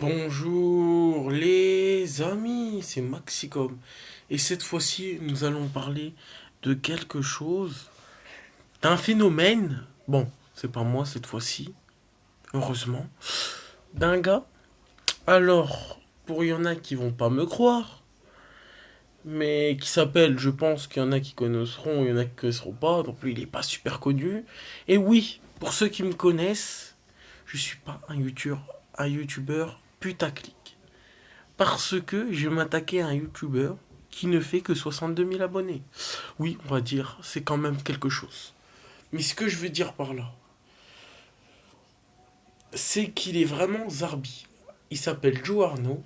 Bonjour les amis, c'est Maxicom. Et cette fois-ci, nous allons parler de quelque chose, d'un phénomène. Bon, c'est pas moi cette fois-ci, heureusement. D'un gars. Alors, pour il y en a qui vont pas me croire, mais qui s'appelle, je pense qu'il y en a qui connaîtront, il y en a qui connaîtront pas, donc lui il est pas super connu. Et oui, pour ceux qui me connaissent, je suis pas un youtubeur putaclic. Parce que je vais m'attaquer à un youtubeur qui ne fait que 62 000 abonnés. Oui, on va dire, c'est quand même quelque chose. Mais ce que je veux dire par là, c'est qu'il est vraiment zarbi. Il s'appelle Joe Arnaud,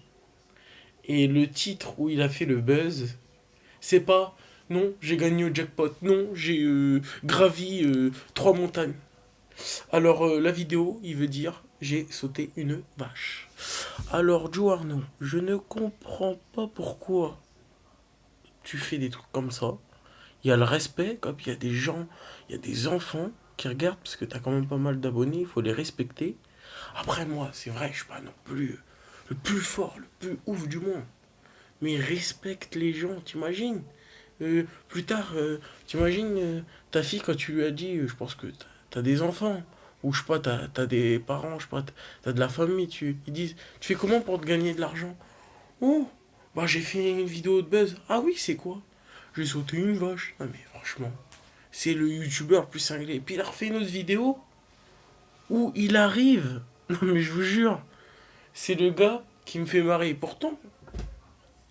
et le titre où il a fait le buzz, c'est pas non, j'ai gagné au jackpot, non, j'ai gravi 3 montagnes. Alors la vidéo, il veut dire j'ai sauté une vache. Alors Joe Arnaud, je ne comprends pas pourquoi tu fais des trucs comme ça. Il y a le respect, comme il y a des gens, il y a des enfants qui regardent, parce que t'as quand même pas mal d'abonnés, il faut les respecter. Après, moi, c'est vrai, je suis pas non plus le plus fort, le plus ouf du monde. Mais respecte les gens, t'imagines. Plus tard, t'imagines ta fille quand tu lui as dit, je pense que t'as des enfants, ou je sais pas, t'as des parents, je sais pas, t'as de la famille, ils disent, tu fais comment pour te gagner de l'argent? Oh, bah j'ai fait une vidéo de buzz. Ah oui, c'est quoi? J'ai sauté une vache. Ah mais franchement, c'est le youtubeur le plus cinglé. Et puis il a refait une autre vidéo où il arrive. Non mais je vous jure, c'est le gars qui me fait marrer. Pourtant,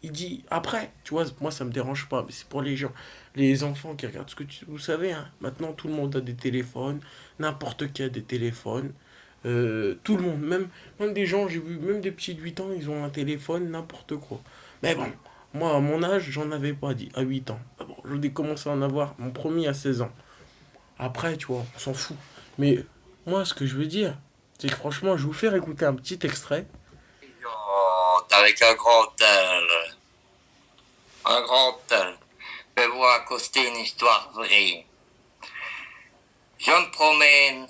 il dit après, tu vois, moi ça me dérange pas, mais c'est pour les gens, les enfants qui regardent. Ce que vous savez, hein, maintenant tout le monde a des téléphones, n'importe qui a des téléphones. Tout le monde, même des gens, j'ai vu, même des petits de 8 ans, ils ont un téléphone, n'importe quoi. Mais bon, moi à mon âge, j'en avais pas dit, à 8 ans. Ah bon, je commencé à en avoir mon premier à 16 ans. Après, tu vois, on s'en fout. Mais moi, ce que je veux dire, c'est que franchement, je vais vous faire écouter un petit extrait. Avec un grand tel, un grand tel. Je vais vous raconter une histoire vraie. Je me promène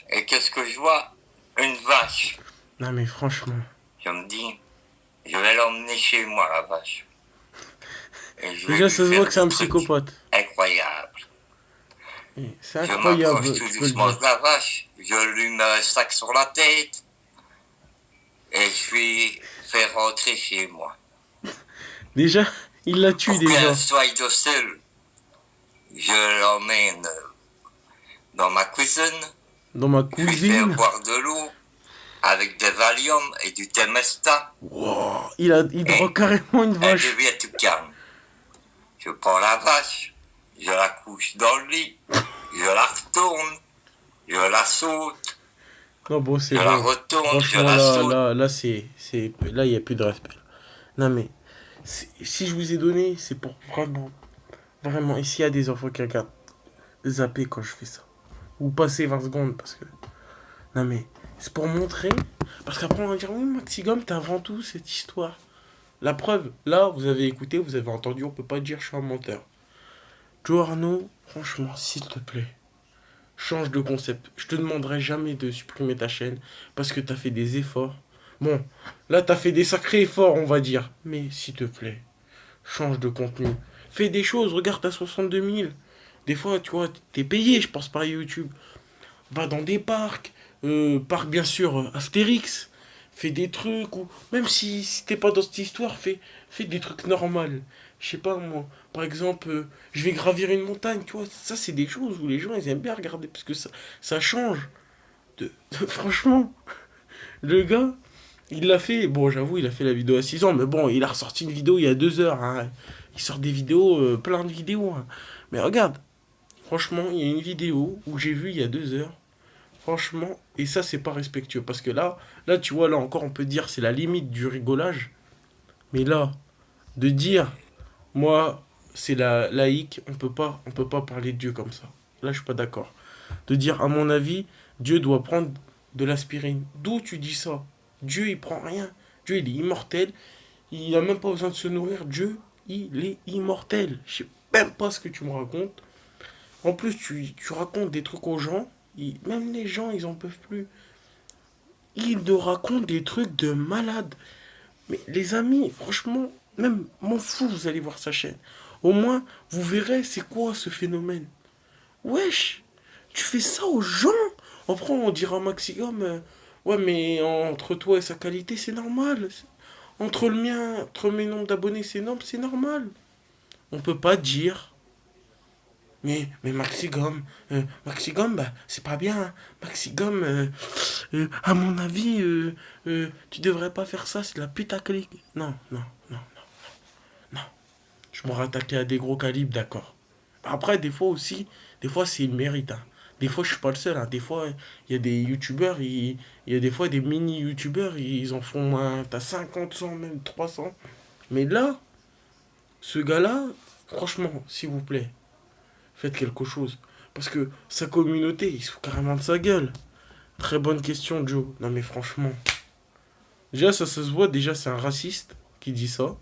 et qu'est-ce que je vois? Une vache. Non mais franchement, Je me dis, je vais l'emmener chez moi, la vache. Et je vais déjà lui ça se voit faire que c'est des un trucs psychopathe. incroyables. C'est Je m'approche incroyable, tout tu peux le doucement dire. de la vache, je lui mets un sac sur la tête et je lui fais rentrer chez moi. Déjà, il la tue Pour qu'elle déjà. soit docile, je l'emmène dans ma cuisine, Dans ma je lui fais cuisine. boire de l'eau avec des Valium et du Temesta Wow, il drogue et carrément une elle vache. devient tout calme. Je prends la vache, je la couche dans le lit, je la retourne, je la saute, Non bon, c'est je la bon. retourne, je Franchement, la saute. là, il y a plus de respect. Non mais, si je vous ai donné, c'est pour vraiment, vraiment. Et s'il y a des enfants qui regardent, zapper quand je fais ça. Ou passer 20 secondes parce que. Non mais, c'est pour montrer. Parce qu'après on va dire, oui, Maxigum, t'inventes tout cette histoire. La preuve, là, vous avez écouté, vous avez entendu, on peut pas dire je suis un menteur. Joe Arnaud, franchement, s'il te plaît, change de concept. Je te demanderai jamais de supprimer ta chaîne parce que t'as fait des efforts. Bon, là, t'as fait des sacrés efforts, on va dire. Mais s'il te plaît, change de contenu. Fais des choses, regarde ta 62 000. Des fois, tu vois, t'es payé, je pense, par YouTube. Va dans des parcs, parc bien sûr Astérix, fais des trucs, ou même si t'es pas dans cette histoire, fais des trucs normaux. Je sais pas moi, par exemple, je vais gravir une montagne, tu vois, ça c'est des choses où les gens ils aiment bien regarder, parce que ça change. Franchement, le gars, il l'a fait, bon j'avoue, il a fait la vidéo à 6 ans, mais bon, il a ressorti une vidéo il y a 2 heures, hein. Il sort des vidéos, plein de vidéos, hein. Mais regarde, franchement, il y a une vidéo où j'ai vu il y a 2 heures. Franchement, et ça, c'est pas respectueux. Parce que là, tu vois, là encore, on peut dire c'est la limite du rigolage. Mais là, de dire, moi, c'est la laïque, on peut pas parler de Dieu comme ça. Là, je suis pas d'accord. De dire, à mon avis, Dieu doit prendre de l'aspirine. D'où tu dis ça? Dieu, il prend rien. Dieu, il est immortel. Il a même pas besoin de se nourrir. Dieu, il est immortel. Je sais même pas ce que tu me racontes. En plus, tu racontes des trucs aux gens. Même les gens, ils en peuvent plus. il nous raconte des trucs de malade. Mais les amis, franchement, même m'en fous, vous allez voir sa chaîne. Au moins, vous verrez c'est quoi ce phénomène. Wesh, tu fais ça aux gens. Après, on dira Maximum, ouais, mais entre toi et sa qualité, c'est normal. Entre le mien, entre mes nombres d'abonnés, c'est normal. On peut pas dire, mais Maxigum, bah, c'est pas bien, hein. Maxigum, à mon avis, tu devrais pas faire ça, c'est de la putaclic. Non, non, non, non. Je m'aurais attaqué à des gros calibres, d'accord. Après, des fois aussi, des fois c'est une mérite, hein. Des fois, je suis pas le seul, hein. Des fois, il y a des youtubeurs, il y a des fois des mini-youtubeurs, ils en font t'as 50, 100, même 300. Mais là, ce gars-là, franchement, s'il vous plaît, faites quelque chose. Parce que sa communauté, ils sont carrément de sa gueule. Très bonne question, Joe. Non, mais franchement. Déjà, ça se voit, déjà, c'est un raciste qui dit ça.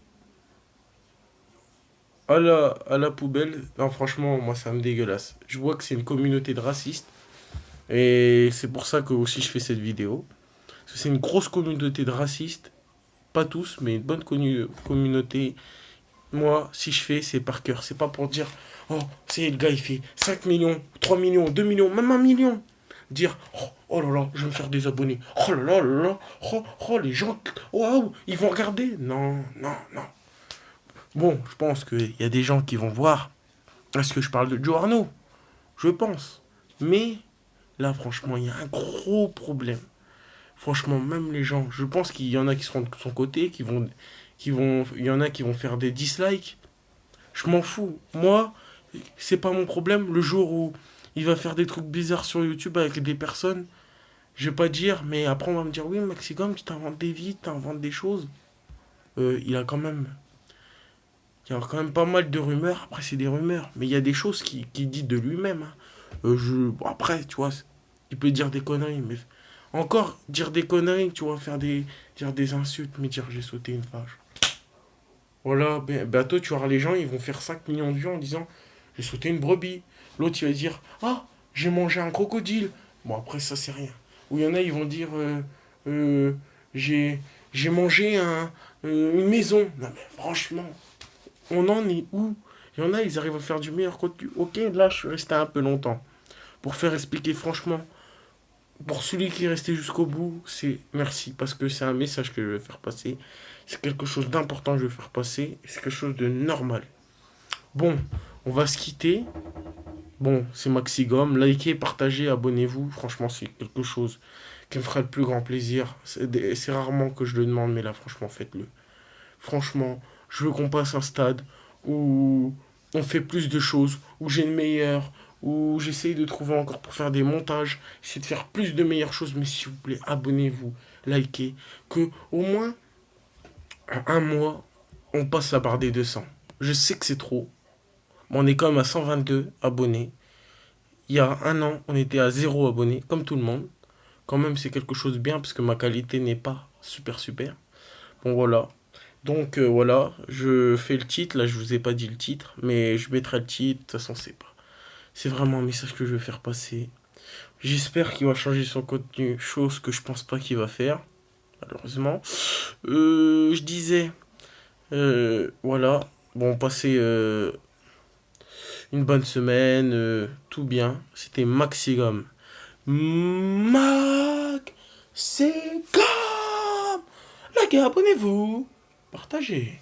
À la poubelle. Non, franchement, moi, ça me dégueulasse. Je vois que c'est une communauté de racistes. Et c'est pour ça que aussi je fais cette vidéo. Parce que c'est une grosse communauté de racistes. Pas tous, mais une bonne communauté. Moi, si je fais, c'est par cœur. C'est pas pour dire, oh, c'est le gars, il fait 5 millions, 3 millions, 2 millions, même 1 million. Dire, oh là là, je vais me faire des abonnés. Oh là là là là, oh les gens, waouh, ils vont regarder. Non, non, non. Bon, je pense qu'il y a des gens qui vont voir. Est-ce que je parle de Joe Arnaud? Je pense. Mais là, franchement, il y a un gros problème. Franchement, même les gens, je pense qu'il y en a qui seront de son côté, il y en a qui vont faire des dislikes. Je m'en fous. Moi, c'est pas mon problème. Le jour où il va faire des trucs bizarres sur YouTube avec des personnes, je vais pas dire, mais après on va me dire, oui, Maxigum, tu t'inventes des vies, tu t'inventes des choses. Il a quand même. Il y a quand même pas mal de rumeurs. Après, c'est des rumeurs. Mais il y a des choses qu'il dit de lui-même, hein. Bon, après, tu vois, il peut dire des conneries, mais encore dire des conneries, tu vois, dire des insultes, mais dire j'ai sauté une vache. Voilà, bientôt tu auras les gens, ils vont faire 5 millions de vues en disant j'ai sauté une brebis. L'autre il va dire ah, j'ai mangé un crocodile. Bon, après ça c'est rien. Ou il y en a, ils vont dire euh, j'ai j'ai mangé une maison. Non mais franchement, on en est où? Il y en a, ils arrivent à faire du meilleur contenu. Ok, là je suis resté un peu longtemps. Pour faire expliquer franchement, pour celui qui est resté jusqu'au bout, c'est merci. Parce que c'est un message que je vais faire passer. C'est quelque chose d'important que je vais faire passer. C'est quelque chose de normal. Bon, on va se quitter. Bon, c'est Maxigum. Likez, partagez, abonnez-vous. Franchement, c'est quelque chose qui me fera le plus grand plaisir. C'est rarement que je le demande, mais là, franchement, faites-le. Franchement, je veux qu'on passe un stade où on fait plus de choses, où j'ai une meilleure, où j'essaye de trouver encore pour faire des montages, j'essaie de faire plus de meilleures choses, mais s'il vous plaît, abonnez-vous, likez, que au moins en un mois, on passe la barre des 200. Je sais que c'est trop, mais on est quand même à 122 abonnés. Il y a un an, on était à 0 abonnés, comme tout le monde. Quand même, c'est quelque chose de bien, parce que ma qualité n'est pas super super. Bon, voilà. Donc voilà, je fais le titre, là je vous ai pas dit le titre, mais je mettrai le titre, de toute façon c'est pas. C'est vraiment un message que je veux faire passer. J'espère qu'il va changer son contenu, chose que je pense pas qu'il va faire, malheureusement. Je disais, voilà, bon, passez une bonne semaine, tout bien. C'était Maxigum. Maxigum! Likez, abonnez-vous, partagez.